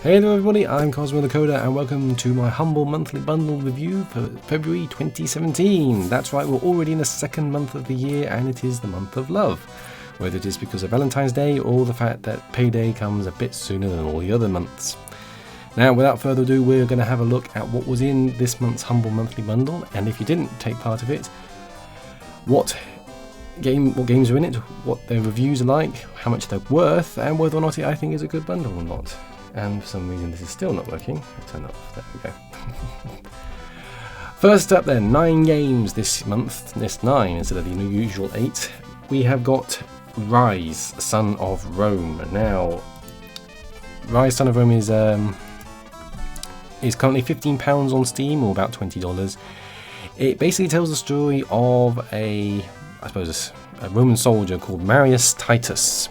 Hey there everybody, I'm Cosmo the Coder and welcome to my humble monthly bundle review for February 2017. That's right, we're already in the second month of the year and it is the month of love. Whether it is because of Valentine's Day or the fact that payday comes a bit sooner than all the other months. Now without further ado, we're going to have a look at what was in this month's humble monthly bundle, and if you didn't take part of it, what games are in it, what their reviews are like, how much they're worth, and whether or not I think is a good bundle or not. And for some reason this is still not working. I'll turn it off. There we go. First up then, 9 games this month. This 9 instead of the usual 8. We have got Rise, Son of Rome. Now, Rise, Son of Rome is currently £15 on Steam, or about $20. It basically tells the story of a Roman soldier called Marius Titus,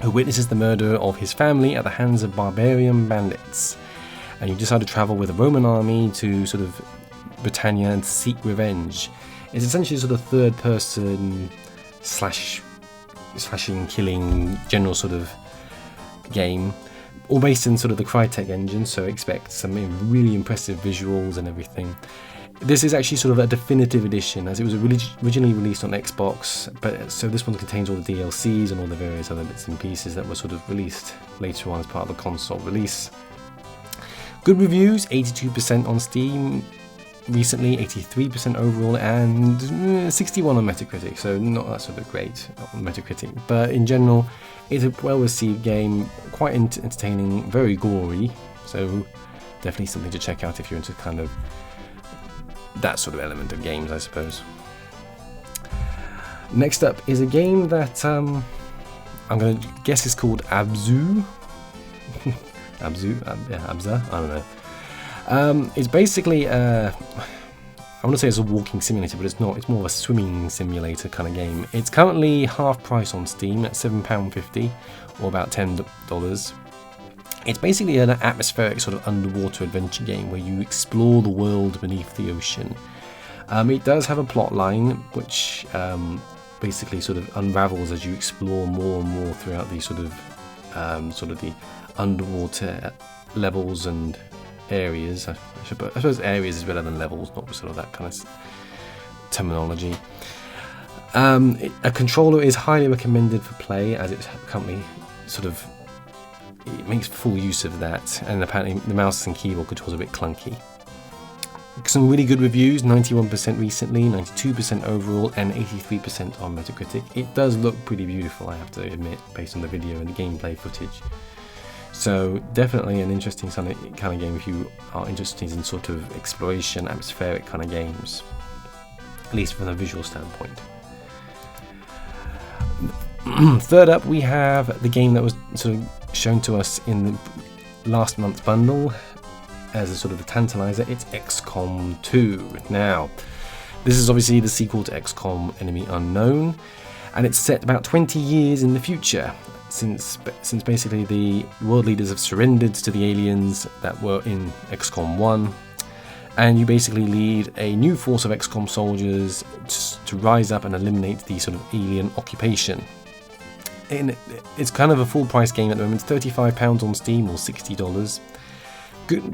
who witnesses the murder of his family at the hands of barbarian bandits, and you decide to travel with a Roman army to sort of Britannia and seek revenge. It's essentially sort of third person slashing, killing, general sort of game, all based in sort of the Crytek engine, so expect some really impressive visuals and everything. This is actually sort of a definitive edition, as it was originally released on Xbox, but so this one contains all the DLCs and all the various other bits and pieces that were sort of released later on as part of the console release. Good reviews, 82% on Steam recently, 83% overall, and 61 on Metacritic, so not that sort of great on Metacritic, but in general it's a well received game, quite entertaining, very gory, so definitely something to check out if you're into kind of that sort of element of games, I suppose. Next up is a game that I'm going to guess is called Abzu. Abza? I don't know. It's basically, I want to say it's a walking simulator, but it's not. It's more of a swimming simulator kind of game. It's currently half price on Steam at £7.50, or about $10. It's basically an atmospheric sort of underwater adventure game where you explore the world beneath the ocean. It does have a plot line which basically sort of unravels as you explore more and more throughout the sort of the underwater levels and areas. I suppose areas is better than levels, not sort of that kind of terminology. A controller is highly recommended for play, as it's currently sort of, it makes full use of that, and apparently the mouse and keyboard controls are a bit clunky. Some really good reviews, 91% recently, 92% overall, and 83% on Metacritic. It does look pretty beautiful, I have to admit, based on the video and the gameplay footage. So definitely an interesting kind of game if you are interested in sort of exploration, atmospheric kind of games, at least from a visual standpoint. Third up, we have the game that was sort of shown to us in the last month's bundle as a sort of a tantalizer. It's XCOM 2. Now, this is obviously the sequel to XCOM Enemy Unknown, and it's set about 20 years in the future, since basically the world leaders have surrendered to the aliens that were in XCOM 1, and you basically lead a new force of XCOM soldiers to rise up and eliminate the sort of alien occupation. It's kind of a full price game at the moment. It's £35 on Steam, or $60.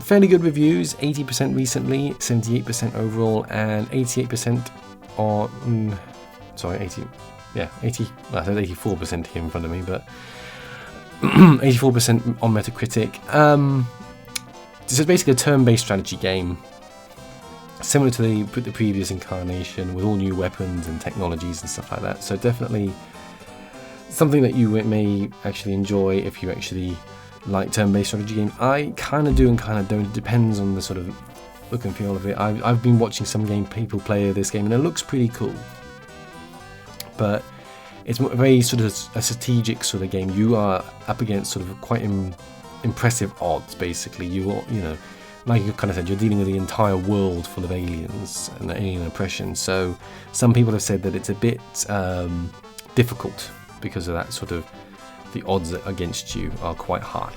Fairly good reviews, 80% recently, 78% overall, and 88% on. Sorry, 80. Yeah, 80. I said 84% here in front of me, but 84% on Metacritic. This is basically a turn-based strategy game, similar to the previous incarnation, with all new weapons and technologies and stuff like that. So definitely something that you may actually enjoy if you actually like turn-based strategy games. I kind of do and kind of don't. It depends on the sort of look and feel of it. I've been watching some people play this game and it looks pretty cool, but it's a very sort of a strategic sort of game. You are up against sort of quite impressive odds. Basically, you know, like you kind of said, you're dealing with the entire world full of aliens and alien oppression. So some people have said that it's a bit difficult, because of that sort of, the odds against you are quite high.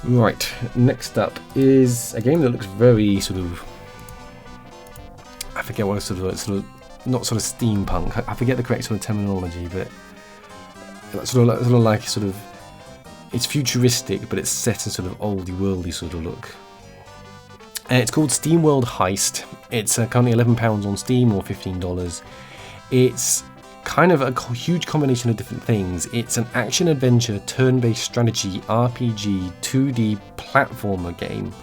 Right, next up is a game that looks very sort of, I forget what sort of not sort of steampunk, I forget the correct sort of terminology, but sort of like It's futuristic, but it's set in sort of oldie worldy sort of look. It's called Steamworld Heist. It's currently £11 on Steam or $15. It's kind of a huge combination of different things. It's an action-adventure, turn-based strategy, RPG, 2D platformer game.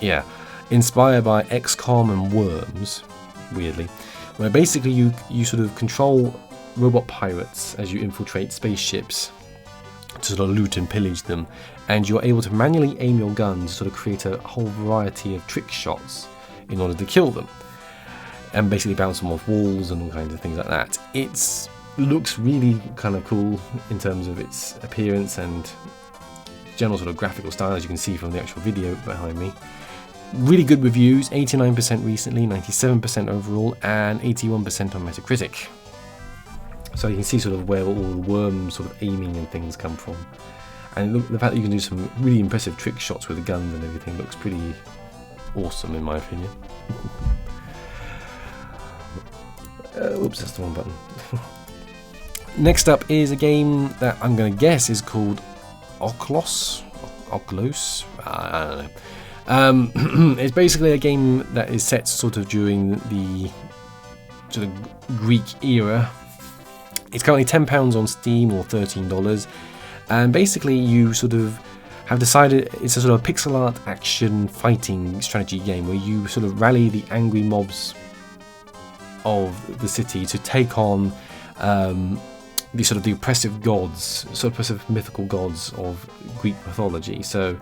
Yeah, inspired by XCOM and Worms, weirdly, where basically you sort of control robot pirates as you infiltrate spaceships to sort of loot and pillage them, and you're able to manually aim your gun to sort of create a whole variety of trick shots in order to kill them, and basically bounce them off walls and all kinds of things like that. It looks really kind of cool in terms of its appearance and general sort of graphical style, as you can see from the actual video behind me. Really good reviews, 89% recently, 97% overall, and 81% on Metacritic. So you can see sort of where all the worm sort of aiming and things come from. And the fact that you can do some really impressive trick shots with the guns and everything looks pretty awesome in my opinion. Oops, that's the wrong button. Next up is a game that I'm going to guess is called Oculus. I don't know. It's basically a game that is set sort of during the sort of Greek era. It's currently £10 on Steam or $13, and basically you sort of have decided it's a sort of pixel art action fighting strategy game where you sort of rally the angry mobs of the city to take on the sort of the oppressive gods, sort of oppressive mythical gods of Greek mythology. So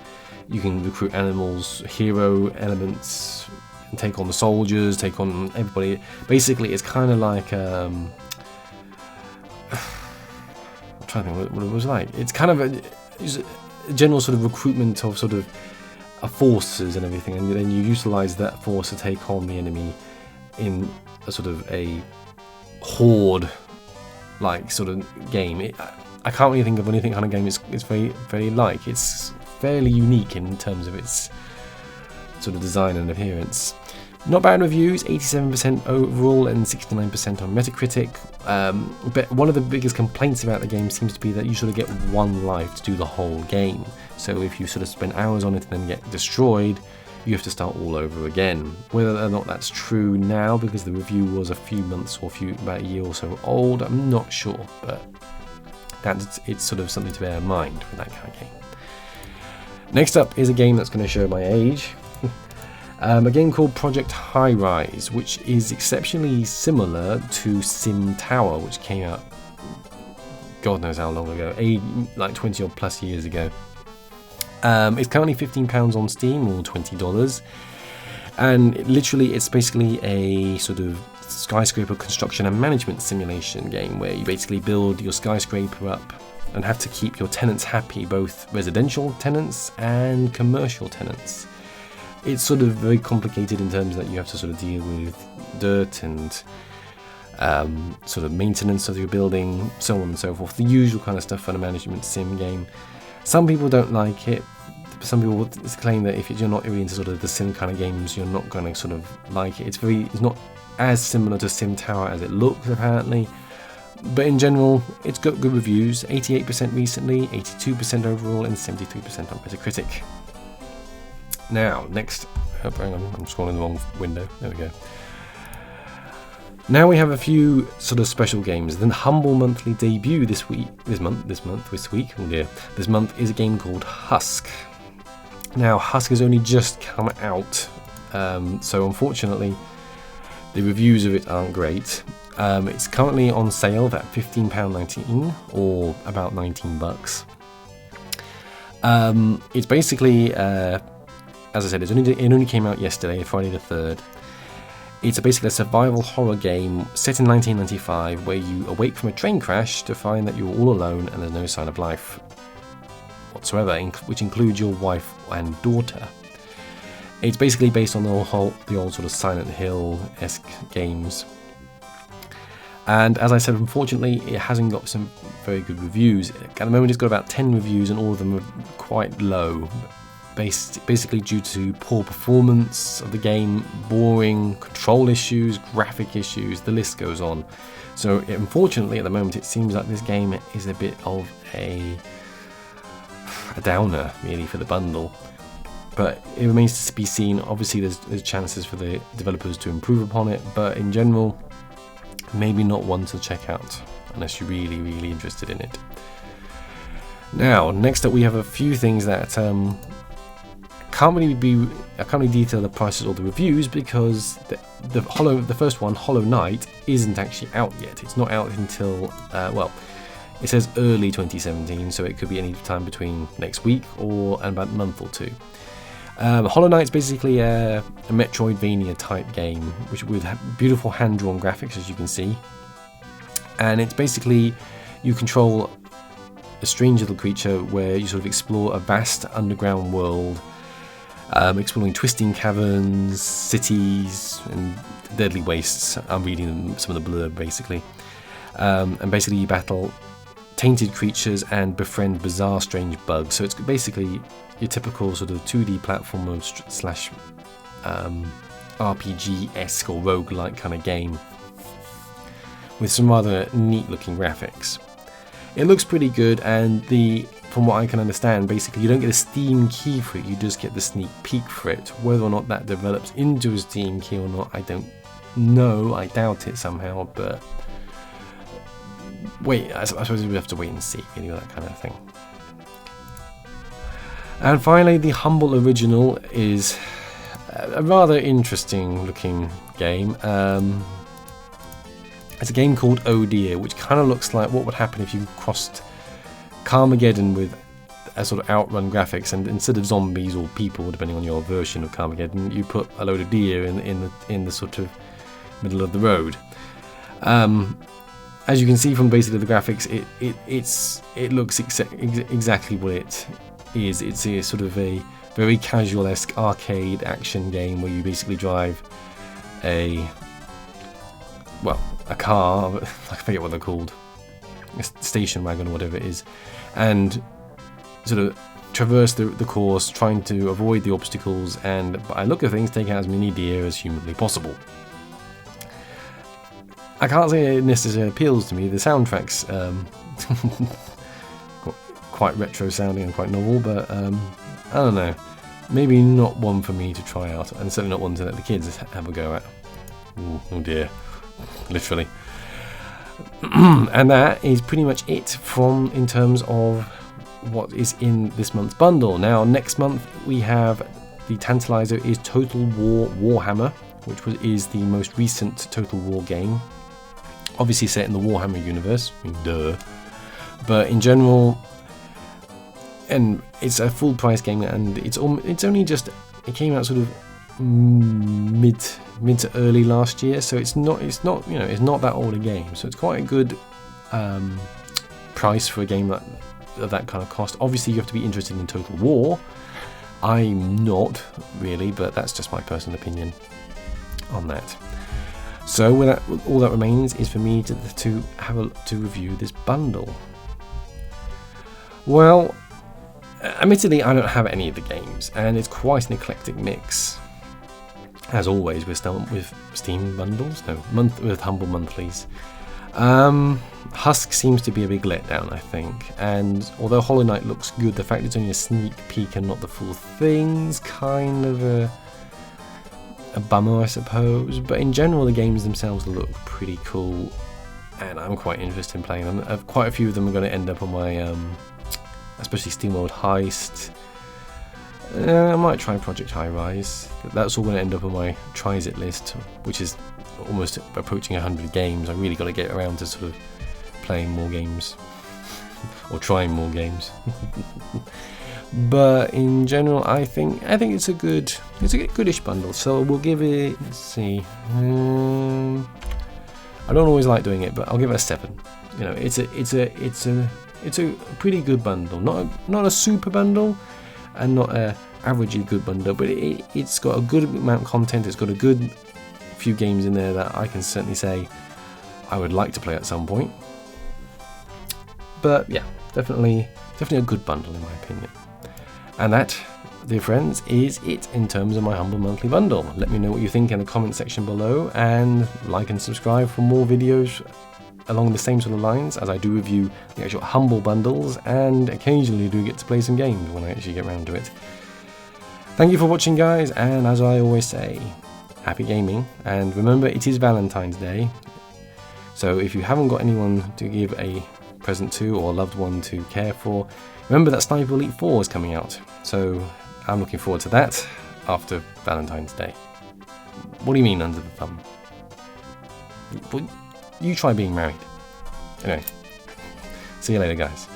you can recruit animals, hero elements, and take on the soldiers, take on everybody. Basically, it's kind of like I'm trying to think what it was like. It's kind of a general sort of recruitment of sort of forces and everything, and then you utilize that force to take on the enemy in a sort of a horde like sort of game. I can't really think of anything kind of game it's very like. It's fairly unique in terms of its sort of design and appearance. Not bad reviews, 87% overall and 69% on Metacritic. But one of the biggest complaints about the game seems to be that you sort of get one life to do the whole game. So if you sort of spend hours on it and then get destroyed, you have to start all over again. Whether or not that's true now, because the review was a few months or about a year or so old, I'm not sure, but it's sort of something to bear in mind with that kind of game. Next up is a game that's going to show my age. A game called Project Highrise, which is exceptionally similar to Sim Tower, which came out God knows how long ago, like 20 or plus years ago. It's currently £15 on Steam or $20, and literally it's basically a sort of skyscraper construction and management simulation game where you basically build your skyscraper up and have to keep your tenants happy, both residential tenants and commercial tenants. It's sort of very complicated in terms that you have to sort of deal with dirt and sort of maintenance of your building, so on and so forth, the usual kind of stuff for a management sim game. Some people don't like it. Some people claim that if you're not really into sort of the sim kind of games, you're not going to sort of like it. It's not as similar to Sim Tower as it looks, apparently. But in general, it's got good reviews, 88% recently, 82% overall, and 73% on Metacritic. Now, next, hang on, I'm scrolling the wrong window. There we go. Now we have a few sort of special games. The humble monthly debut this week is a game called Husk. Now, Husk has only just come out, so unfortunately, the reviews of it aren't great. It's currently on sale at £15.19 or about $19. It's basically, as I said, it only came out yesterday, Friday the 3rd. It's basically a survival horror game set in 1995 where you awake from a train crash to find that you're all alone and there's no sign of life whatsoever, which includes your wife and daughter. It's basically based on the old sort of Silent Hill-esque games. And as I said, unfortunately, it hasn't got some very good reviews. At the moment, it's got about 10 reviews, and all of them are quite low, basically due to poor performance of the game, boring control issues, graphic issues, the list goes on. So unfortunately, at the moment, it seems like this game is a bit of a a downer really for the bundle. But it remains to be seen. Obviously there's chances for the developers to improve upon it, but in general, maybe not one to check out unless you're really interested in it. Now, next up we have a few things that I can't really detail the prices or the reviews, because the first one, Holonight, isn't actually out yet. It's not out until well, it says early 2017, so it could be any time between next week or about a month or two. Holonight's basically a Metroidvania type game, which with beautiful hand-drawn graphics, as you can see, and it's basically you control a strange little creature where you sort of explore a vast underground world, exploring twisting caverns, cities, and deadly wastes. I'm reading some of the blurb basically, and basically you battle tainted creatures and befriend bizarre, strange bugs. So it's basically your typical sort of 2D platformer slash RPG-esque or roguelike kind of game with some rather neat looking graphics. It looks pretty good, and from what I can understand, basically you don't get a Steam key for it, you just get the sneak peek for it. Whether or not that develops into a Steam key or not, I don't know. I doubt it somehow, but I suppose we have to wait and see, really, that kind of thing. And finally, the Humble Original is a rather interesting looking game. It's a game called Oh Dear, which kind of looks like what would happen if you crossed Carmageddon with a sort of outrun graphics, and instead of zombies or people, depending on your version of Carmageddon, you put a load of deer in the sort of middle of the road. As you can see from basically the graphics, it looks exactly what it is. It's a sort of a very casual-esque arcade action game where you basically drive a car, I forget what they're called, a station wagon or whatever it is, and sort of traverse the course, trying to avoid the obstacles, and by look of things, take out as many deer as humanly possible. I can't say it necessarily appeals to me. The soundtrack's quite retro sounding and quite novel, but I don't know. Maybe not one for me to try out, and certainly not one to let the kids have a go at. Ooh, oh dear. Literally. And that is pretty much it in terms of what is in this month's bundle. Now, next month we have the tantalizer is Total War Warhammer, which is the most recent Total War game. Obviously set in the Warhammer universe, duh. But in general, and it's a full price game, and it came out sort of mid to early last year, so it's not that old a game, so it's quite a good price for a game of that kind of cost. Obviously you have to be interested in Total War. I'm not really, but that's just my personal opinion on that. So all that remains is for me to review this bundle. Well, admittedly I don't have any of the games, and it's quite an eclectic mix. As always, we're still with Steam bundles, with Humble Monthlies. Husk seems to be a big letdown, I think, and although Holonight looks good, the fact it's only a sneak peek and not the full thing's kind of a bummer, I suppose. But in general, the games themselves look pretty cool, and I'm quite interested in playing them. Quite a few of them are going to end up on my, especially Steamworld Heist. I might try Project Highrise. That's all going to end up on my tries it list, which is almost approaching 100 games. I really got to get around to sort of playing more games or trying more games. But in general, I think it's a goodish bundle. So we'll give it. Let's see. I don't always like doing it, but I'll give it a 7. You know, it's a pretty good bundle. Not a super bundle, and not a averagely good bundle, but it's got a good amount of content. It's got a good few games in there that I can certainly say I would like to play at some point. But yeah, definitely a good bundle in my opinion. And that, dear friends, is it in terms of my Humble Monthly bundle. Let me know what you think in the comment section below, and like and subscribe for more videos along the same sort of lines, as I do review the actual Humble bundles, and occasionally do get to play some games when I actually get around to it. Thank you for watching, guys, and as I always say, happy gaming, and remember, it is Valentine's Day, so if you haven't got anyone to give a present to or a loved one to care for, remember that Sniper Elite 4 is coming out, so I'm looking forward to that after Valentine's Day. What do you mean under the thumb? You try being married. Anyway, see you later, guys.